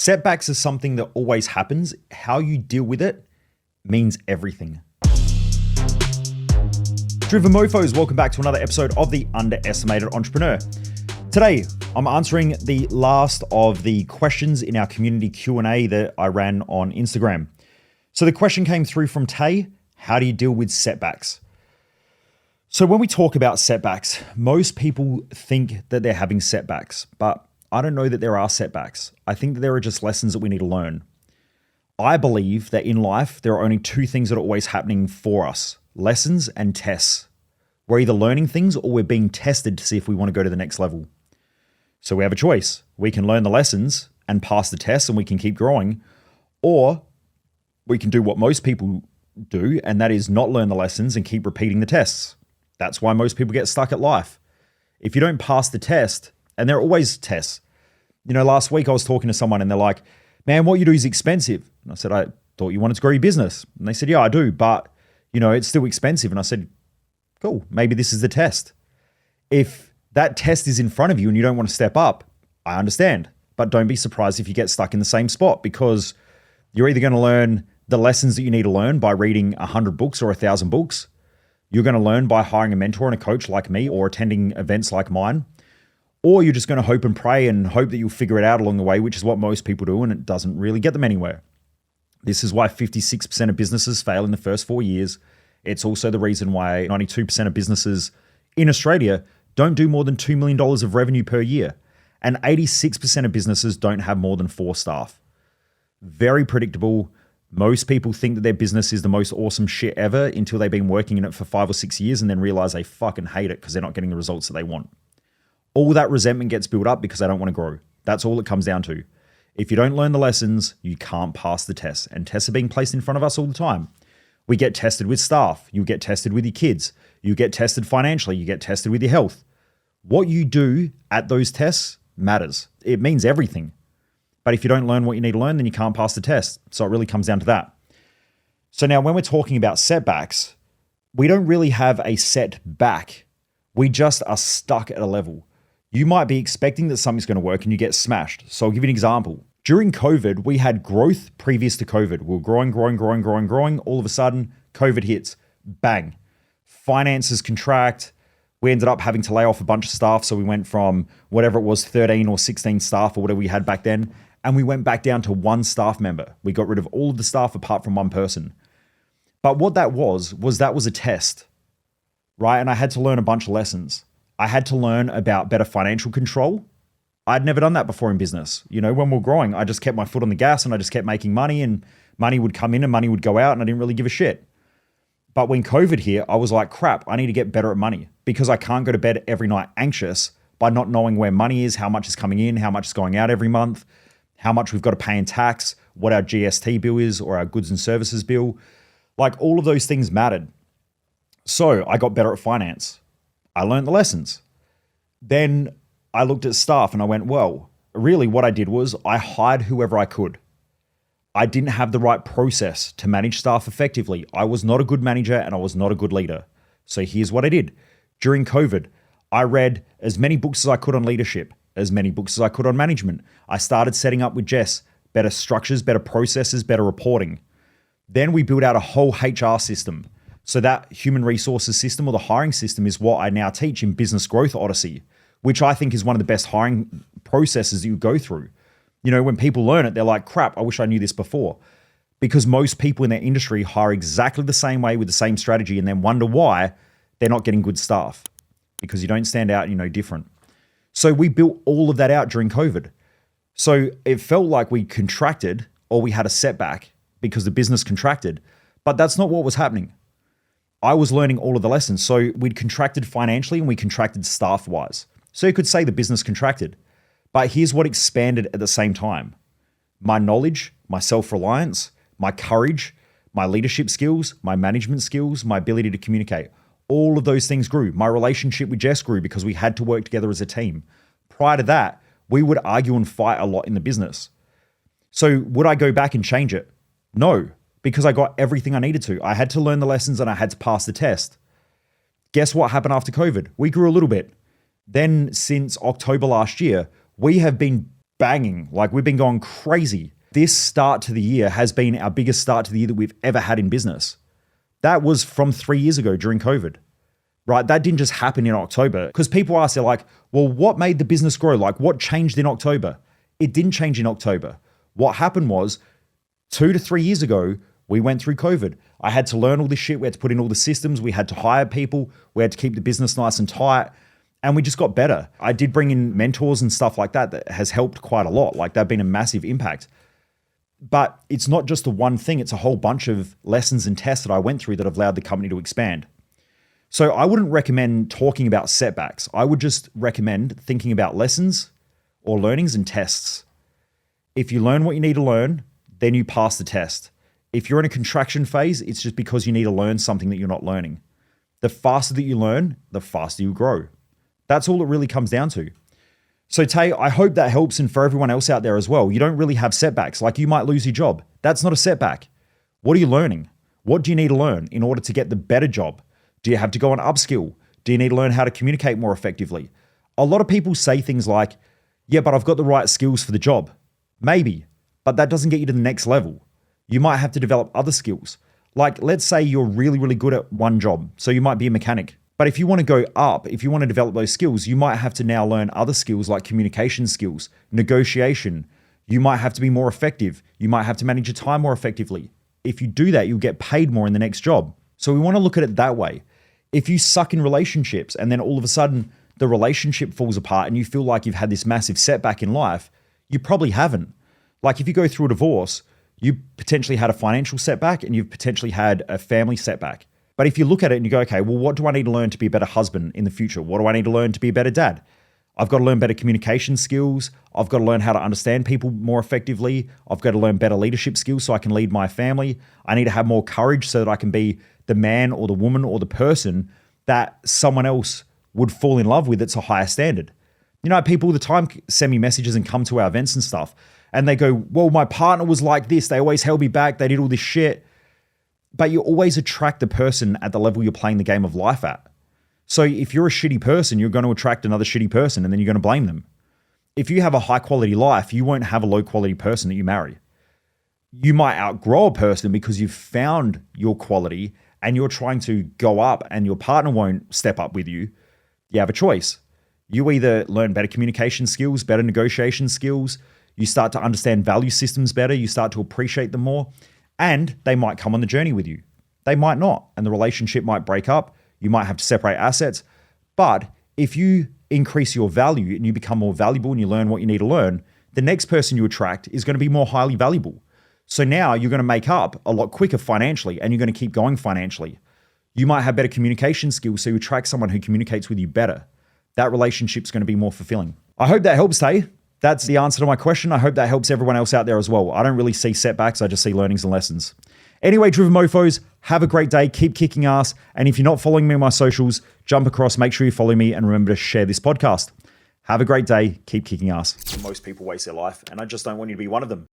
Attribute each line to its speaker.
Speaker 1: Setbacks is something that always happens. How you deal with it means everything. Driven Mofos, welcome back to another episode of The Underestimated Entrepreneur. Today, I'm answering the last of the questions in our community Q&A that I ran on Instagram. So the question came through from Tay: how do you deal with setbacks? So when we talk about setbacks, most people think that they're having setbacks, but I don't know that there are setbacks. I think that there are just lessons that we need to learn. I believe that in life, there are only two things that are always happening for us: lessons and tests. We're either learning things or we're being tested to see if we want to go to the next level. So we have a choice. We can learn the lessons and pass the tests and we can keep growing, or we can do what most people do, and that is not learn the lessons and keep repeating the tests. That's why most people get stuck at life. If you don't pass the test, and there are always tests. You know, last week I was talking to someone and they're like, man, what you do is expensive. And I said, I thought you wanted to grow your business. And they said, yeah, I do, but you know, it's still expensive. And I said, cool, maybe this is the test. If that test is in front of you and you don't want to step up, I understand, but don't be surprised if you get stuck in the same spot, because you're either going to learn the lessons that you need to learn by reading 100 books or 1,000 books. You're going to learn by hiring a mentor and a coach like me or attending events like mine. Or you're just going to hope and pray and hope that you'll figure it out along the way, which is what most people do, and it doesn't really get them anywhere. This is why 56% of businesses fail in the first 4 years. It's also the reason why 92% of businesses in Australia don't do more than $2 million of revenue per year. And 86% of businesses don't have more than 4 staff. Very predictable. Most people think that their business is the most awesome shit ever until they've been working in it for 5 or 6 years and then realize they fucking hate it because they're not getting the results that they want. All that resentment gets built up because they don't want to grow. That's all it comes down to. If you don't learn the lessons, you can't pass the tests. And tests are being placed in front of us all the time. We get tested with staff. You get tested with your kids. You get tested financially. You get tested with your health. What you do at those tests matters. It means everything. But if you don't learn what you need to learn, then you can't pass the test. So it really comes down to that. So now when we're talking about setbacks, we don't really have a setback. We just are stuck at a level. You might be expecting that something's going to work and you get smashed. So I'll give you an example. During COVID, we had growth previous to COVID. We were growing. All of a sudden, COVID hits. Bang. Finances contract. We ended up having to lay off a bunch of staff. So we went from whatever it was, 13 or 16 staff or whatever we had back then. And we went back down to 1 staff member. We got rid of all of the staff apart from 1 person. But what that was a test, right? And I had to learn a bunch of lessons. I had to learn about better financial control. I'd never done that before in business. You know, when we were growing, I just kept my foot on the gas and I just kept making money, and money would come in and money would go out, and I didn't really give a shit. But when COVID hit, I was like, crap, I need to get better at money, because I can't go to bed every night anxious by not knowing where money is, how much is coming in, how much is going out every month, how much we've got to pay in tax, what our GST bill is or our goods and services bill. Like, all of those things mattered. So I got better at finance. I learned the lessons. Then I looked at staff and I went, well, really what I did was I hired whoever I could. I didn't have the right process to manage staff effectively. I was not a good manager and I was not a good leader. So here's what I did. During COVID, I read as many books as I could on leadership, as many books as I could on management. I started setting up with Jess better structures, better processes, better reporting. Then we built out a whole HR system. So that human resources system, or the hiring system, is what I now teach in Business Growth Odyssey, which I think is one of the best hiring processes that you go through. You know, when people learn it, they're like, crap, I wish I knew this before. Because most people in their industry hire exactly the same way with the same strategy and then wonder why they're not getting good staff, because you don't stand out, you know, different. So we built all of that out during COVID. So it felt like we contracted or we had a setback because the business contracted, but that's not what was happening. I was learning all of the lessons. So we'd contracted financially and we contracted staff-wise. So you could say the business contracted. But here's what expanded at the same time. My knowledge, my self-reliance, my courage, my leadership skills, my management skills, my ability to communicate. All of those things grew. My relationship with Jess grew because we had to work together as a team. Prior to that, we would argue and fight a lot in the business. So would I go back and change it? No. Because I got everything I needed to. I had to learn the lessons and I had to pass the test. Guess what happened after COVID? We grew a little bit. Then since October last year, we have been banging. Like we've been going crazy. This start to the year has been our biggest start to the year that we've ever had in business. That was from 3 years ago during COVID, right? That didn't just happen in October because people ask, they're like, well, what made the business grow? Like what changed in October? It didn't change in October. What happened was 2 to 3 years ago, we went through COVID. I had to learn all this shit. We had to put in all the systems. We had to hire people. We had to keep the business nice and tight. And we just got better. I did bring in mentors and stuff like that. That has helped quite a lot. Like that's been a massive impact. But it's not just the one thing. It's a whole bunch of lessons and tests that I went through that have allowed the company to expand. So I wouldn't recommend talking about setbacks. I would just recommend thinking about lessons or learnings and tests. If you learn what you need to learn, then you pass the test. If you're in a contraction phase, it's just because you need to learn something that you're not learning. The faster that you learn, the faster you grow. That's all it really comes down to. So Tay, I hope that helps, and for everyone else out there as well. You don't really have setbacks. Like you might lose your job. That's not a setback. What are you learning? What do you need to learn in order to get the better job? Do you have to go and upskill? Do you need to learn how to communicate more effectively? A lot of people say things like, yeah, but I've got the right skills for the job. Maybe, but that doesn't get you to the next level. You might have to develop other skills. Like let's say you're really, really good at one job. So you might be a mechanic. But if you want to go up, if you want to develop those skills, you might have to now learn other skills like communication skills, negotiation. You might have to be more effective. You might have to manage your time more effectively. If you do that, you'll get paid more in the next job. So we want to look at it that way. If you suck in relationships and then all of a sudden the relationship falls apart and you feel like you've had this massive setback in life, you probably haven't. Like if you go through a divorce, you potentially had a financial setback and you've potentially had a family setback. But if you look at it and you go, okay, well, what do I need to learn to be a better husband in the future? What do I need to learn to be a better dad? I've got to learn better communication skills. I've got to learn how to understand people more effectively. I've got to learn better leadership skills so I can lead my family. I need to have more courage so that I can be the man or the woman or the person that someone else would fall in love with that's a higher standard. You know, people all the time send me messages and come to our events and stuff. And they go, well, my partner was like this. They always held me back. They did all this shit. But you always attract the person at the level you're playing the game of life at. So if you're a shitty person, you're going to attract another shitty person and then you're going to blame them. If you have a high quality life, you won't have a low quality person that you marry. You might outgrow a person because you've found your quality and you're trying to go up and your partner won't step up with you. You have a choice. You either learn better communication skills, better negotiation skills, you start to understand value systems better, you start to appreciate them more, and they might come on the journey with you. They might not, and the relationship might break up. You might have to separate assets. But if you increase your value and you become more valuable and you learn what you need to learn, the next person you attract is going to be more highly valuable. So now you're going to make up a lot quicker financially and you're going to keep going financially. You might have better communication skills, so you attract someone who communicates with you better. That relationship's going to be more fulfilling. I hope that helps, Tay. That's the answer to my question. I hope that helps everyone else out there as well. I don't really see setbacks. I just see learnings and lessons. Anyway, Driven Mofos, have a great day. Keep kicking ass. And if you're not following me on my socials, jump across, make sure you follow me, and remember to share this podcast. Have a great day. Keep kicking ass. Most people waste their life, and I just don't want you to be one of them.